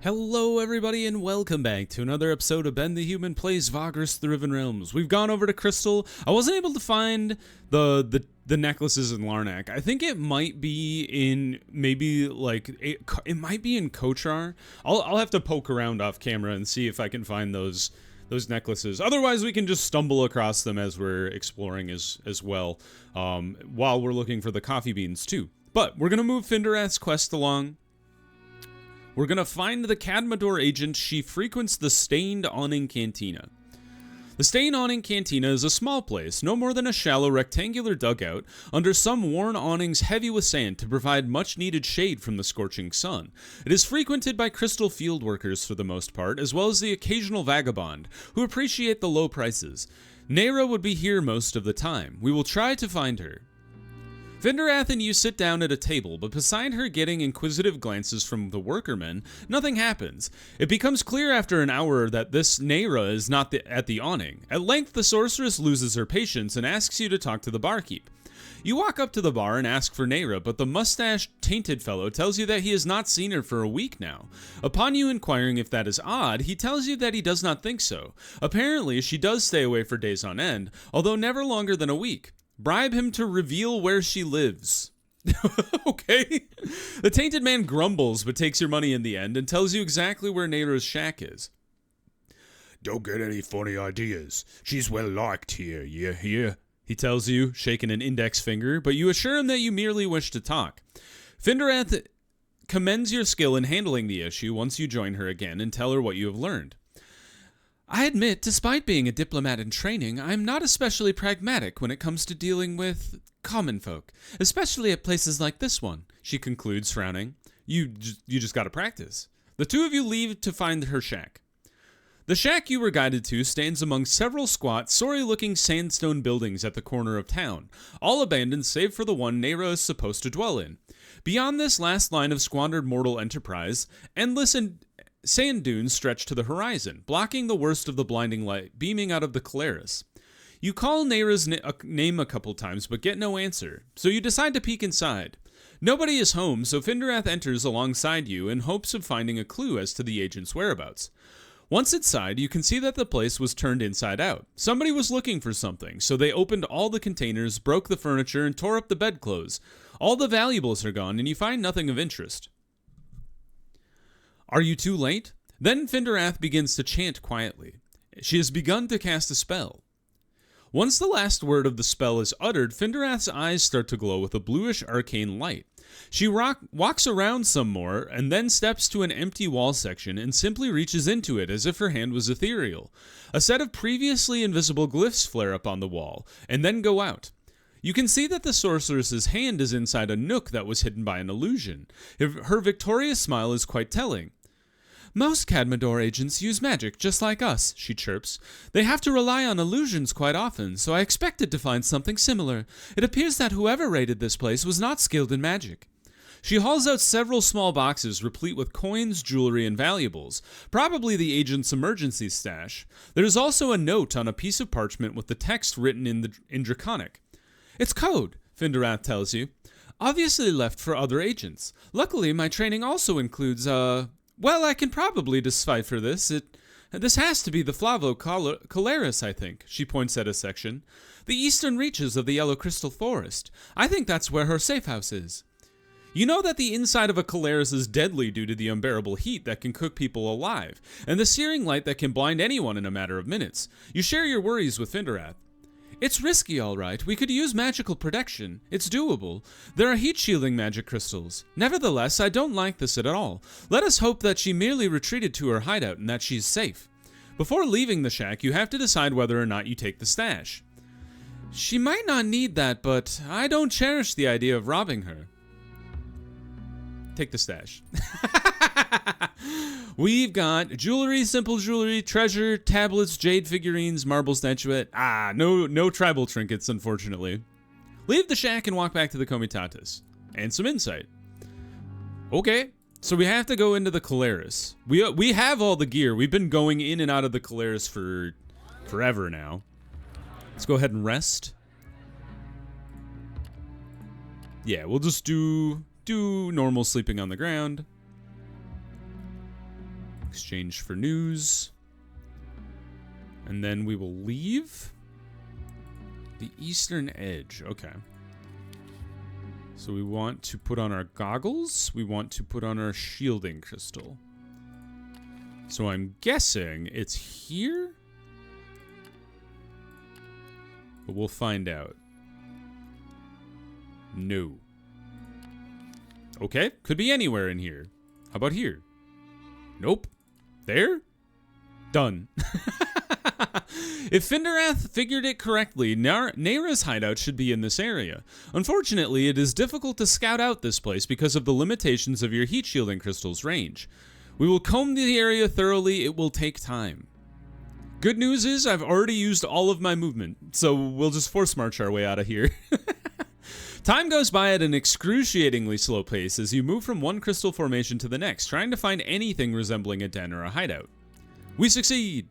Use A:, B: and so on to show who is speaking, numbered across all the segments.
A: Hello everybody and welcome back to another episode of Ben the Human Plays Vagrus the Riven Realms. We've gone over to Crystal. I wasn't able to find the necklaces in Larnak. I think it might be in it might be in Kochar. I'll have to poke around off camera and see if I can find those necklaces. Otherwise we can just stumble across them as we're exploring as well, while we're looking for the coffee beans too. But we're gonna move Finderath's quest along. We're gonna find the Cadmador agent. She frequents the Stained Awning Cantina. The Stained Awning Cantina is a small place, no more than a shallow rectangular dugout, under some worn awnings heavy with sand to provide much-needed shade from the scorching sun. It is frequented by crystal field workers for the most part, as well as the occasional vagabond, who appreciate the low prices. Nayra would be here most of the time. We will try to find her. Finderath and you sit down at a table, but beside her getting inquisitive glances from the workermen, nothing happens. It becomes clear after an hour that this Nayra is not at the awning. At length, the sorceress loses her patience and asks you to talk to the barkeep. You walk up to the bar and ask for Nayra, but the mustached-tainted fellow tells you that he has not seen her for a week now. Upon you inquiring if that is odd, he tells you that he does not think so. Apparently, she does stay away for days on end, although never longer than a week. Bribe him to reveal where she lives. Okay. The tainted man grumbles but takes your money in the end and tells you exactly where Nayra's shack is.
B: Don't get any funny ideas. She's well liked here, you hear?
A: He tells you, shaking an index finger, but you assure him that you merely wish to talk. Finderath commends your skill in handling the issue once you join her again and tell her what you have learned. I admit, despite being a diplomat in training, I'm not especially pragmatic when it comes to dealing with common folk, especially at places like this one, she concludes, frowning. You just gotta practice. The two of you leave to find her shack. The shack you were guided to stands among several squat, sorry-looking sandstone buildings at the corner of town, all abandoned save for the one Nayra is supposed to dwell in. Beyond this last line of squandered mortal enterprise, endless sand dunes stretch to the horizon, blocking the worst of the blinding light beaming out of the Cataclysm. You call Nayra's name a couple times, but get no answer, so you decide to peek inside. Nobody is home, so Finderath enters alongside you in hopes of finding a clue as to the agent's whereabouts. Once inside, you can see that the place was turned inside out. Somebody was looking for something, so they opened all the containers, broke the furniture, and tore up the bedclothes. All the valuables are gone, and you find nothing of interest. Are you too late? Then Finderath begins to chant quietly. She has begun to cast a spell. Once the last word of the spell is uttered, Finderath's eyes start to glow with a bluish arcane light. She walks around some more, and then steps to an empty wall section and simply reaches into it as if her hand was ethereal. A set of previously invisible glyphs flare up on the wall, and then go out. You can see that the sorceress's hand is inside a nook that was hidden by an illusion. Her victorious smile is quite telling. Most Cadmador agents use magic just like us, she chirps. They have to rely on illusions quite often, so I expected to find something similar. It appears that whoever raided this place was not skilled in magic. She hauls out several small boxes replete with coins, jewelry, and valuables, probably the agent's emergency stash. There is also a note on a piece of parchment with the text written in Draconic. It's code, Finderath tells you. Obviously left for other agents. Luckily, my training also includes, well, I can probably decipher this. This has to be the Flavo Calaris, I think, she points at a section. The eastern reaches of the Yellow Crystal Forest. I think that's where her safe house is. You know that the inside of a Calaris is deadly due to the unbearable heat that can cook people alive, and the searing light that can blind anyone in a matter of minutes. You share your worries with Finderath. It's risky, all right. We could use magical protection. It's doable. There are heat-shielding magic crystals. Nevertheless, I don't like this at all. Let us hope that she merely retreated to her hideout and that she's safe. Before leaving the shack, you have to decide whether or not you take the stash. She might not need that, but I don't cherish the idea of robbing her. Take the stash. We've got jewelry, simple jewelry, treasure, tablets, jade figurines, marble statuette. No tribal trinkets, unfortunately. Leave the shack and walk back to the Comitatus. And some insight. Okay, so we have to go into the Calaris. We have all the gear. We've been going in and out of the Calaris for forever now. Let's go ahead and rest. Yeah, we'll just do normal sleeping on the ground. Exchange for news. And then we will leave the eastern edge. Okay. So we want to put on our goggles. We want to put on our shielding crystal. So I'm guessing it's here? But we'll find out. No. Okay, could be anywhere in here. How about here? Nope. There? Done. If Finderath figured it correctly, Nayra's hideout should be in this area. Unfortunately, it is difficult to scout out this place because of the limitations of your heat shielding crystal's range. We will comb the area thoroughly. It will take time. Good news is I've already used all of my movement, so we'll just force march our way out of here. Time goes by at an excruciatingly slow pace as you move from one crystal formation to the next, trying to find anything resembling a den or a hideout. We succeed!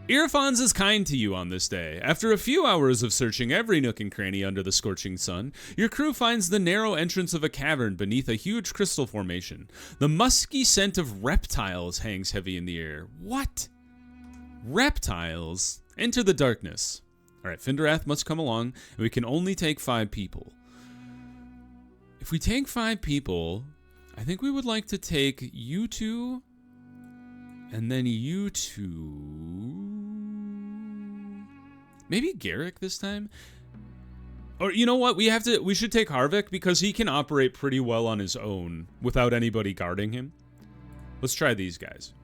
A: Irafans is kind to you on this day. After a few hours of searching every nook and cranny under the scorching sun, your crew finds the narrow entrance of a cavern beneath a huge crystal formation. The musky scent of reptiles hangs heavy in the air. What? Reptiles? Enter the darkness. Alright, Finderath must come along, and we can only take 5 people. If we take 5 people, I think we would like to take you two, and then you two. Maybe Garrick this time? Or you know what? We should take Harvick because he can operate pretty well on his own without anybody guarding him. Let's try these guys.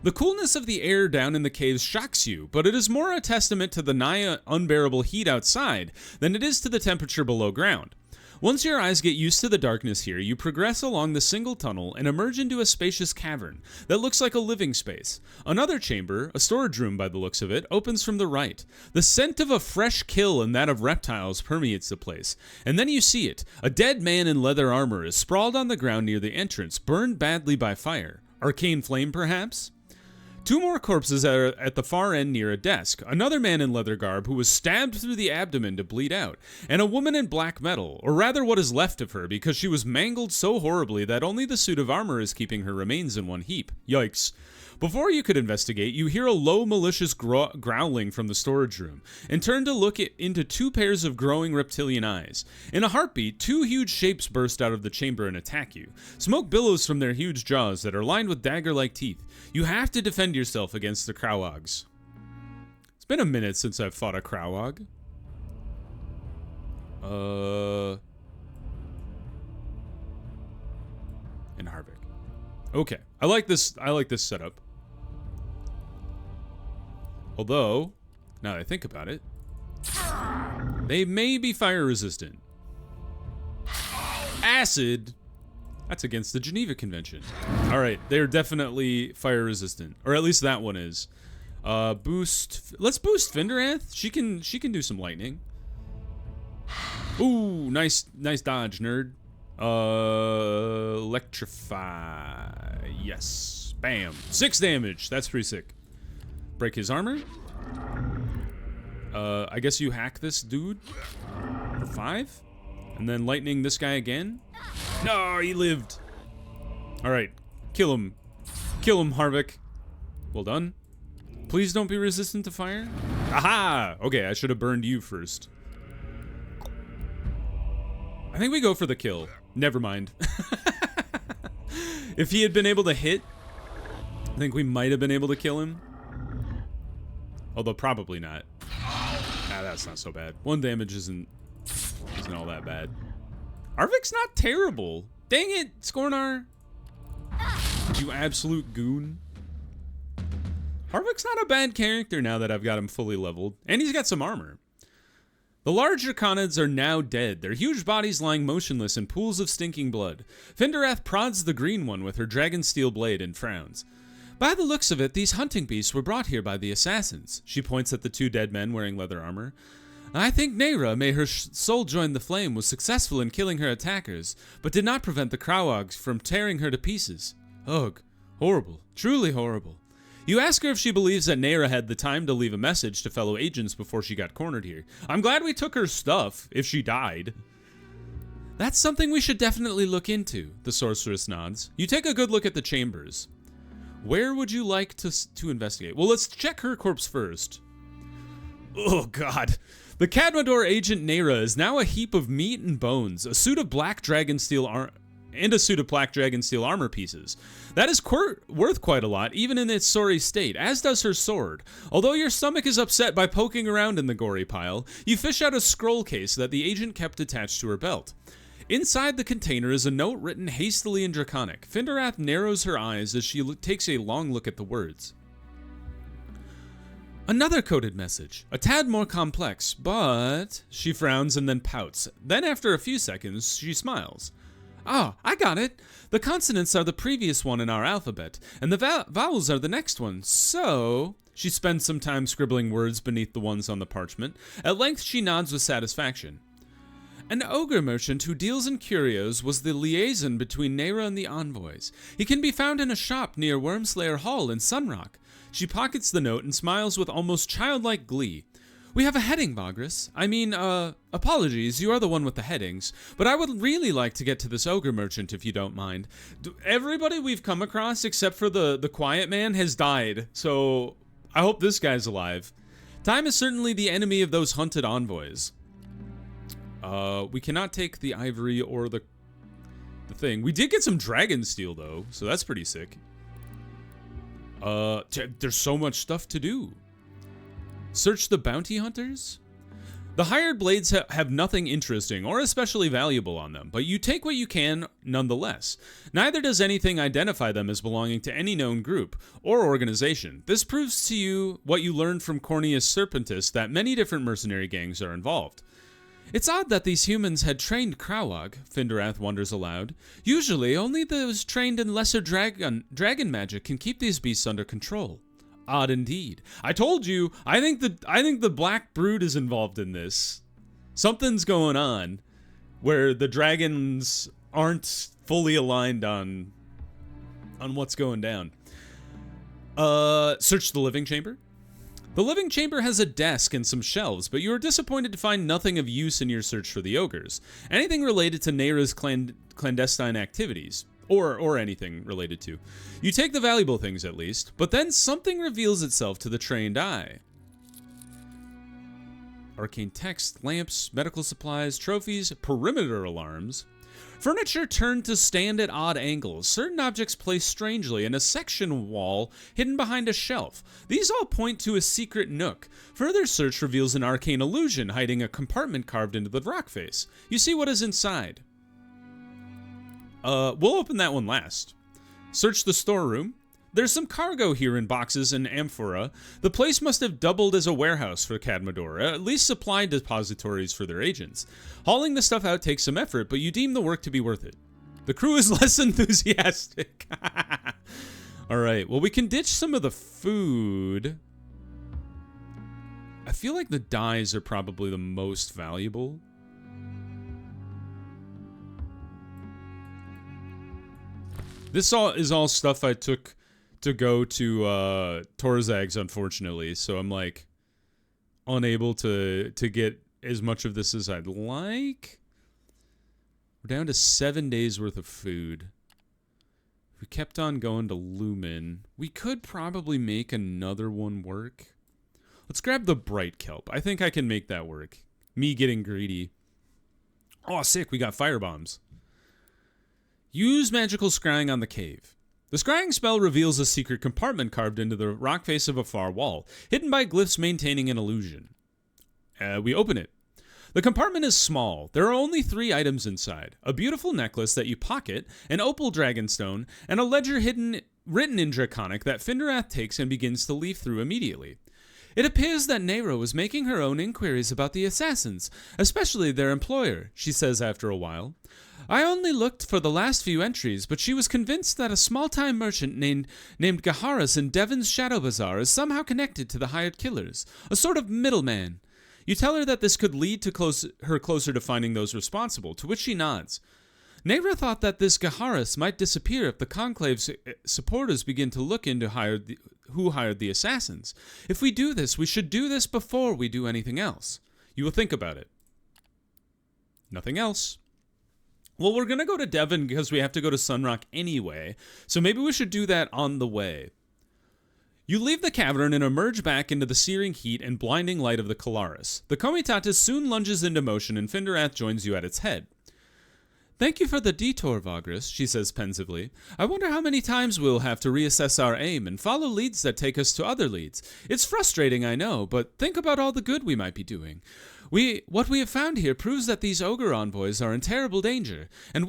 A: The coolness of the air down in the caves shocks you, but it is more a testament to the nigh unbearable heat outside than it is to the temperature below ground. Once your eyes get used to the darkness here, you progress along the single tunnel and emerge into a spacious cavern that looks like a living space. Another chamber, a storage room by the looks of it, opens from the right. The scent of a fresh kill and that of reptiles permeates the place. And then you see it. A dead man in leather armor is sprawled on the ground near the entrance, burned badly by fire. Arcane flame, perhaps? 2 more corpses are at the far end near a desk, another man in leather garb who was stabbed through the abdomen to bleed out, and a woman in black metal, or rather what is left of her, because she was mangled so horribly that only the suit of armor is keeping her remains in one heap. Yikes. Before you could investigate, you hear a low, malicious growling from the storage room, and turn to look into 2 pairs of growing reptilian eyes. In a heartbeat, 2 huge shapes burst out of the chamber and attack you. Smoke billows from their huge jaws that are lined with dagger-like teeth. You have to defend yourself against the Krauogs. It's been a minute since I've fought a Krauog. And Harvick. Okay, I like this setup. Although, now that I think about it, they may be fire resistant. Acid? That's against the Geneva Convention. Alright, they're definitely fire resistant. Or at least that one is. Boost. Let's boost Finderath. She can do some lightning. Ooh, nice dodge, nerd. Electrify. Yes. Bam. 6 damage. That's pretty sick. Break his armor. I guess you hack this dude for 5. And then lightning this guy again. No, he lived. Alright. Kill him. Kill him, Harvick. Well done. Please don't be resistant to fire. Aha! Okay, I should have burned you first. I think we go for the kill. Never mind. If he had been able to hit, I think we might have been able to kill him. Although probably not. Nah, that's not so bad. 1 damage isn't all that bad. Harvick's not terrible. Dang it, Skornar. You absolute goon. Harvick's not a bad character now that I've got him fully leveled. And he's got some armor. The large Draconids are now dead, their huge bodies lying motionless in pools of stinking blood. Finderath prods the green one with her dragon steel blade and frowns. By the looks of it, these hunting beasts were brought here by the assassins. She points at the 2 dead men wearing leather armor. I think Nayra, may her soul join the flame, was successful in killing her attackers, but did not prevent the Krauogs from tearing her to pieces. Ugh, horrible, truly horrible. You ask her if she believes that Nayra had the time to leave a message to fellow agents before she got cornered here. I'm glad we took her stuff, if she died. That's something we should definitely look into, the sorceress nods. You take a good look at the chambers. Where would you like to investigate? Well, let's check her corpse first. Oh, God. The Cadmador agent Nera is now a heap of meat and bones, a suit of black dragon steel armor pieces. That is worth quite a lot, even in its sorry state, as does her sword. Although your stomach is upset by poking around in the gory pile, you fish out a scroll case that the agent kept attached to her belt. Inside the container is a note written hastily in Draconic. Finderath narrows her eyes as she takes a long look at the words. Another coded message, a tad more complex, but... She frowns and then pouts. Then after a few seconds, she smiles. Ah, I got it. The consonants are the previous one in our alphabet, and the vowels are the next one. So... She spends some time scribbling words beneath the ones on the parchment. At length she nods with satisfaction. An ogre merchant who deals in curios was the liaison between Nera and the envoys. He can be found in a shop near Wormslayer Hall in Sunrock. She pockets the note and smiles with almost childlike glee. We have a heading, Vagrus. I mean, apologies, you are the one with the headings, but I would really like to get to this ogre merchant if you don't mind. Everybody we've come across, except for the quiet man, has died, so I hope this guy's alive. Time is certainly the enemy of those hunted envoys. We cannot take the ivory or the thing. We did get some dragon steel, though, so that's pretty sick. There's so much stuff to do. Search the bounty hunters? The hired blades have nothing interesting or especially valuable on them, but you take what you can nonetheless. Neither does anything identify them as belonging to any known group or organization. This proves to you what you learned from Corneus Serpentis, that many different mercenary gangs are involved. It's odd that these humans had trained Krauwag, Finderath wonders aloud. Usually, only those trained in lesser dragon magic can keep these beasts under control. Odd indeed. I told you, I think the Black Brood is involved in this. Something's going on where the dragons aren't fully aligned on what's going down. Search the living chamber. The living chamber has a desk and some shelves, but you are disappointed to find nothing of use in your search for the ogres. Anything related to Nera's clandestine activities, or anything related to. You take the valuable things at least, but then something reveals itself to the trained eye. Arcane text, lamps, medical supplies, trophies, perimeter alarms. Furniture turned to stand at odd angles, certain objects placed strangely, and a section wall hidden behind a shelf. These all point to a secret nook. Further search reveals an arcane illusion hiding a compartment carved into the rock face. You see what is inside. We'll open that one last. Search the storeroom. There's some cargo here in boxes and amphora. The place must have doubled as a warehouse for Cadmador, at least supply depositories for their agents. Hauling the stuff out takes some effort, but you deem the work to be worth it. The crew is less enthusiastic. Alright, well, we can ditch some of the food. I feel like the dyes are probably the most valuable. This is all stuff I took to go to Torzag's, unfortunately, so I'm like unable to get as much of this as I'd like. We're down to 7 days worth of food. If we kept on going to Lumen, we could probably make another one work. Let's grab the bright kelp. I think I can make that work. Me getting greedy. Oh, sick, we got firebombs. Use magical scrying on the cave. The scrying spell reveals a secret compartment carved into the rock face of a far wall, hidden by glyphs maintaining an illusion. We open it. The compartment is small. There are only 3 items inside. A beautiful necklace that you pocket, an opal dragonstone, and a ledger written in Draconic that Finderath takes and begins to leaf through immediately. It appears that Nera was making her own inquiries about the assassins, especially their employer, she says after a while. I only looked for the last few entries, but she was convinced that a small-time merchant named Gaharis in Devon's Shadow Bazaar is somehow connected to the hired killers, a sort of middleman. You tell her that this could lead to her closer to finding those responsible, to which she nods. Nera thought that this Gaharis might disappear if the Conclave's supporters begin to look into who hired the assassins. If we do this, we should do this before we do anything else. You will think about it. Nothing else. Well, we're going to go to Devon because we have to go to Sunrock anyway, so maybe we should do that on the way. You leave the cavern and emerge back into the searing heat and blinding light of the Colaris. The Comitatus soon lunges into motion and Finderath joins you at its head. Thank you for the detour, Vagrus, she says pensively. I wonder how many times we'll have to reassess our aim and follow leads that take us to other leads. It's frustrating, I know, but think about all the good we might be doing. What we have found here proves that these ogre envoys are in terrible danger, and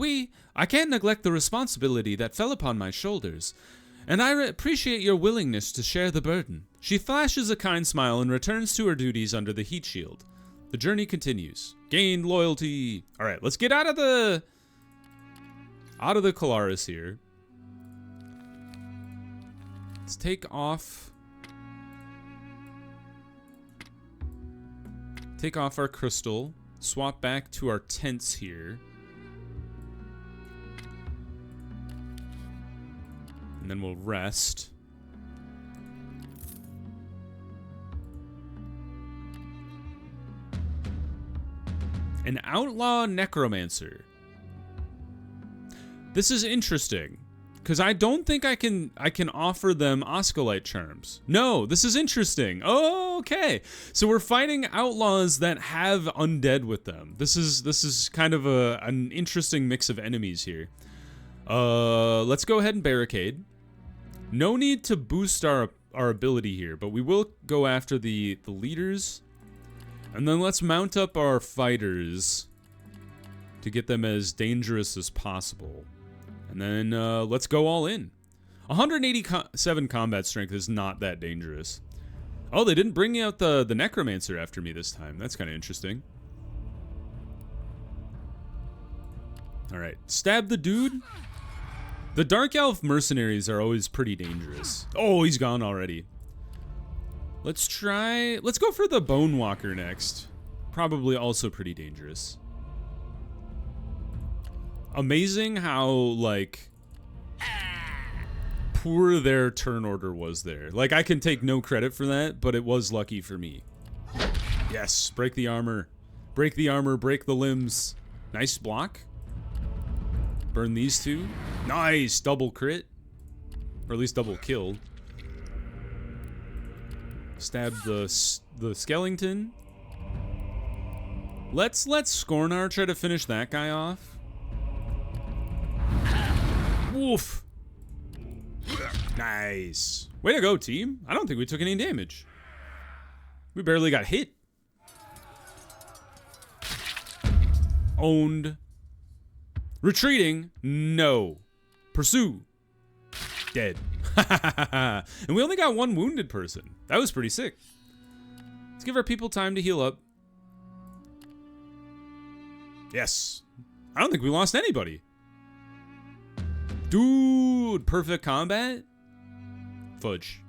A: I can't neglect the responsibility that fell upon my shoulders. And I appreciate your willingness to share the burden. She flashes a kind smile and returns to her duties under the heat shield. The journey continues. Gained loyalty. All right, let's get out of the Colaris here. Let's take off our crystal. Swap back to our tents here. And then we'll rest. An outlaw necromancer. This is interesting, because I don't think I can offer them Osculite charms. No, this is interesting. Oh, okay. So we're fighting outlaws that have undead with them. This is kind of an interesting mix of enemies here. Let's go ahead and barricade. No need to boost our ability here, but we will go after the leaders. And then let's mount up our fighters to get them as dangerous as possible. And then let's go all in. 187 combat strength is not that dangerous. Oh, they didn't bring out the necromancer after me this time. That's kind of interesting. All right, stab the dude. The Dark Elf mercenaries are always pretty dangerous. Oh, he's gone already. Let's go for the Bone Walker next. Probably also pretty dangerous. Amazing how, like, poor their turn order was there. Like, I can take no credit for that, but it was lucky for me. Yes, break the armor. Break the armor, break the limbs. Nice block. Burn these two. Nice, double crit. Or at least double kill. Stab the skeleton. Let's let Scornar try to finish that guy off. Woof. Nice. Way to go, team. I don't think we took any damage. We barely got hit. Owned. Retreating. No. Pursue. Dead. And we only got one wounded person. That was pretty sick. Let's give our people time to heal up. Yes. I don't think we lost anybody. Dude, perfect combat? Fudge.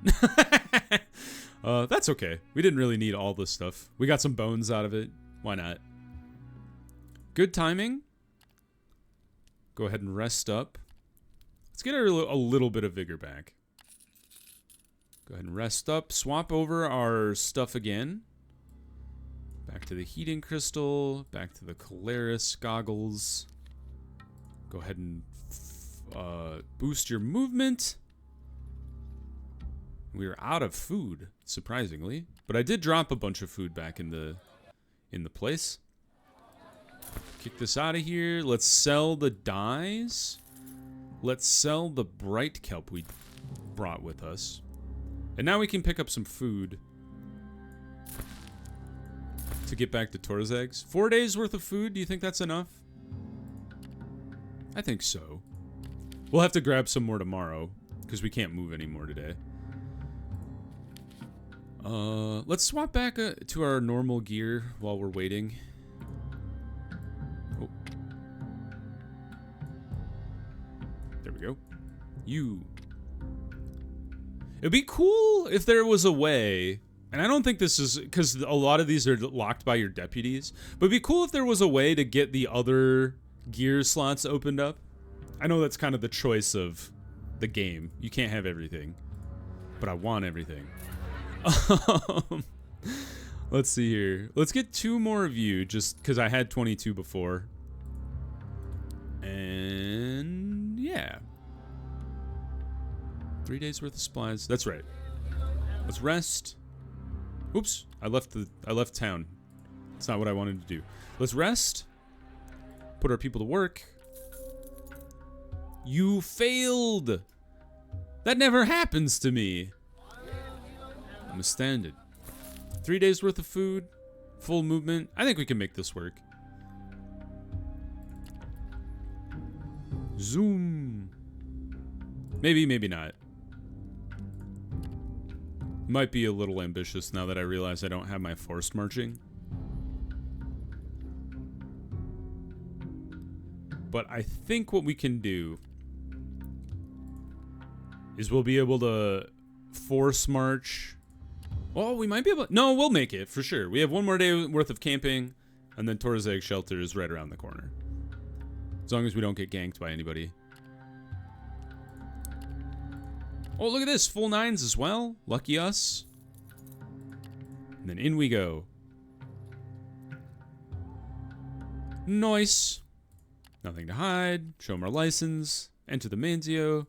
A: That's okay. We didn't really need all this stuff. We got some bones out of it. Why not? Good timing. Go ahead and rest up. Let's get a little bit of vigor back. Go ahead and rest up. Swap over our stuff again. Back to the heating crystal. Back to the Colaris goggles. Go ahead and boost your movement. We are out of food, surprisingly. But I did drop a bunch of food back in the place. Kick this out of here. Let's sell the dyes. Let's sell the bright kelp we brought with us. And now we can pick up some food to get back to Torzeg's. 4 days worth of food, do you think that's enough? I think so. We'll have to grab some more tomorrow because we can't move anymore today. Let's swap back to our normal gear while we're waiting. Oh. There we go. It'd be cool if there was a way, and I don't think this is, because a lot of these are locked by your deputies, but it'd be cool if there was a way to get the other gear slots opened up. I know that's kind of the choice of the game. You can't have everything, but I want everything. Let's see here. Let's get 2 more of you, just because I had 22 before. And yeah. 3 days worth of supplies. That's right. Let's rest. Oops, I left town. That's not what I wanted to do. Let's rest. Put our people to work. You failed. That never happens to me. I'm astounded. 3 days worth of food, full movement. I think we can make this work. Zoom. Maybe, maybe not. Might be a little ambitious now that I realize I don't have my forced marching. But I think what we can do is we'll be able to force march. Well, we might be able to, no, we'll make it for sure. We have 1 more day worth of camping, and then Torzag Shelter is right around the corner. As long as we don't get ganked by anybody. Oh, look at this. Full 9s as well. Lucky us. And then in we go. Nice. Nothing to hide. Show them our license. Enter the Manzio.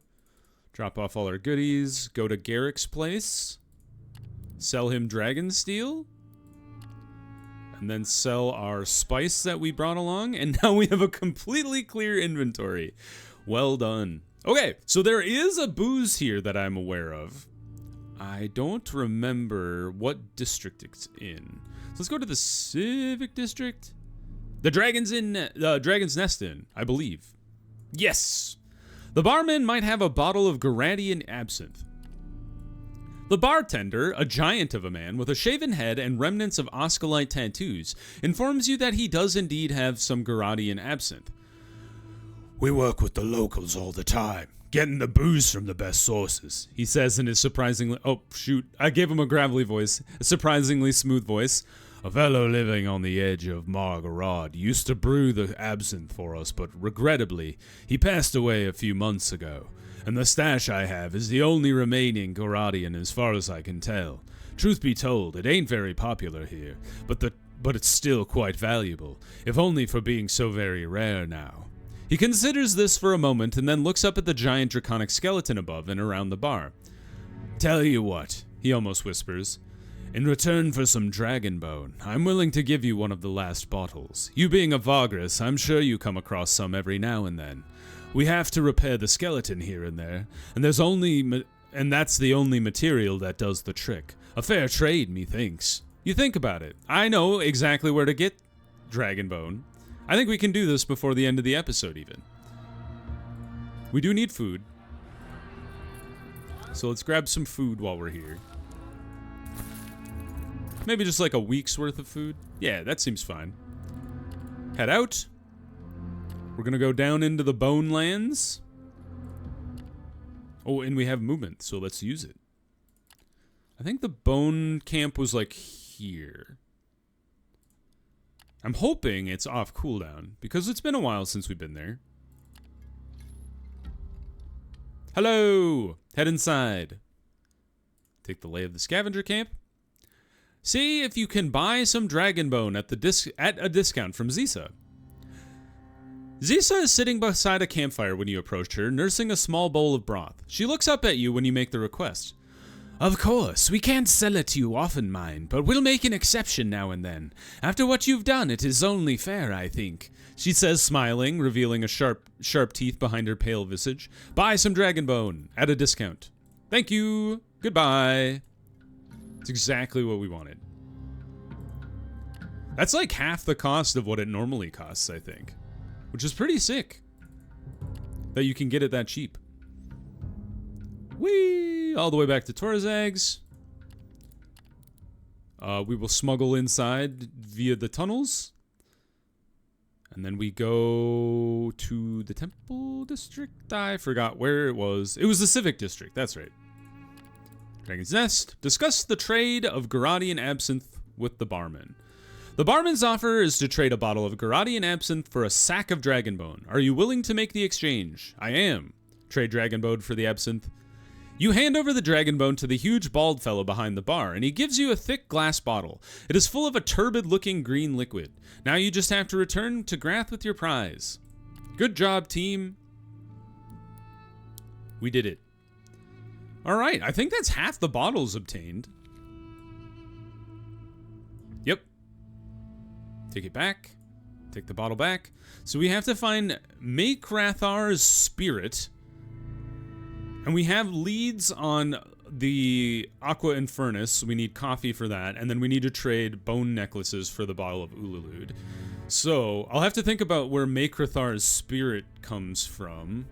A: Drop off all our goodies. Go to Garrick's place. Sell him Dragon Steel. And then sell our spice that we brought along. And now we have a completely clear inventory. Well done. Okay, so there is a booze here that I'm aware of. I don't remember what district it's in. So let's go to the Civic District. The Dragon's Nest Inn, I believe. Yes! The barman might have a bottle of Garadian absinthe. The bartender, a giant of a man with a shaven head and remnants of Osculite tattoos, informs you that he does indeed have some Garadian absinthe.
B: We work with the locals all the time, getting the booze from the best sources,
A: he says in his surprisingly... Oh, shoot. I gave him a gravelly voice. A surprisingly smooth voice.
B: A fellow living on the edge of Margarad used to brew the absinthe for us, but regrettably, he passed away a few months ago, and the stash I have is the only remaining Garadian as far as I can tell. Truth be told, it ain't very popular here, but it's still quite valuable, if only for being so very rare now.
A: He considers this for a moment and then looks up at the giant draconic skeleton above and around the bar.
B: Tell you what, he almost whispers. In return for some dragon bone, I'm willing to give you one of the last bottles. You being a Vagrus, I'm sure you come across some every now and then. We have to repair the skeleton here and there, and that's the only material that does the trick. A fair trade, methinks.
A: You think about it. I know exactly where to get dragon bone. I think we can do this before the end of the episode, even. We do need food. So let's grab some food while we're here. Maybe just like a week's worth of food. Yeah, that seems fine. Head out. We're gonna go down into the Bone Lands. Oh, and we have movement, so let's use it. I think the Bone Camp was like here. I'm hoping it's off cooldown, because it's been a while since we've been there. Hello! Head inside. Take the lay of the scavenger camp. See if you can buy some dragon bone at a discount from Zisa. Zisa is sitting beside a campfire when you approach her, nursing a small bowl of broth. She looks up at you when you make the request.
C: Of course, we can't sell it to you often, mine, but we'll make an exception now and then. After what you've done, it is only fair, I think.
A: She says, smiling, revealing a sharp teeth behind her pale visage. Buy some dragon bone at a discount. Thank you. Goodbye. It's exactly what we wanted. That's like half the cost of what it normally costs, I think. Which is pretty sick. That you can get it that cheap. Whee! All the way back to Torzag's. We will smuggle inside via the tunnels. And then we go to the Temple District. I forgot where it was. It was the Civic District, that's right. Dragon's Nest. Discuss the trade of Garadian absinthe with the barman. The barman's offer is to trade a bottle of Garadian absinthe for a sack of dragonbone. Are you willing to make the exchange? I am. Trade dragonbone for the absinthe. You hand over the dragonbone to the huge bald fellow behind the bar, and he gives you a thick glass bottle. It is full of a turbid-looking green liquid. Now you just have to return to Grath with your prize. Good job, team. We did it. All right, I think that's half the bottles obtained. Yep. Take it back. Take the bottle back. So we have to find Makrathar's spirit. And we have leads on the Aqua Infernus. We need coffee for that. And then we need to trade bone necklaces for the bottle of Ulalud. So I'll have to think about where Makrathar's spirit comes from.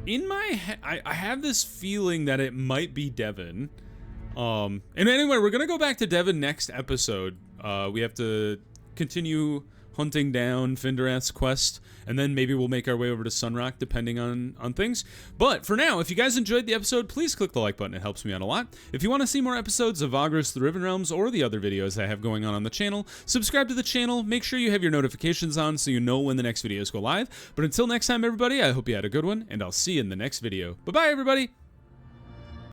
A: In my head, I have this feeling that it might be Devon. And anyway, we're going to go back to Devon next episode. We have to continue hunting down Finderath's quest, and then maybe we'll make our way over to Sunrock, depending on things. But for now, if you guys enjoyed the episode, please click the like button. It helps me out a lot. If you want to see more episodes of Vagrus, the Riven Realms, or the other videos I have going on the channel, subscribe to the channel. Make sure you have your notifications on so you know when the next videos go live. But until next time, everybody, I hope you had a good one, and I'll see you in the next video. Bye-bye, everybody!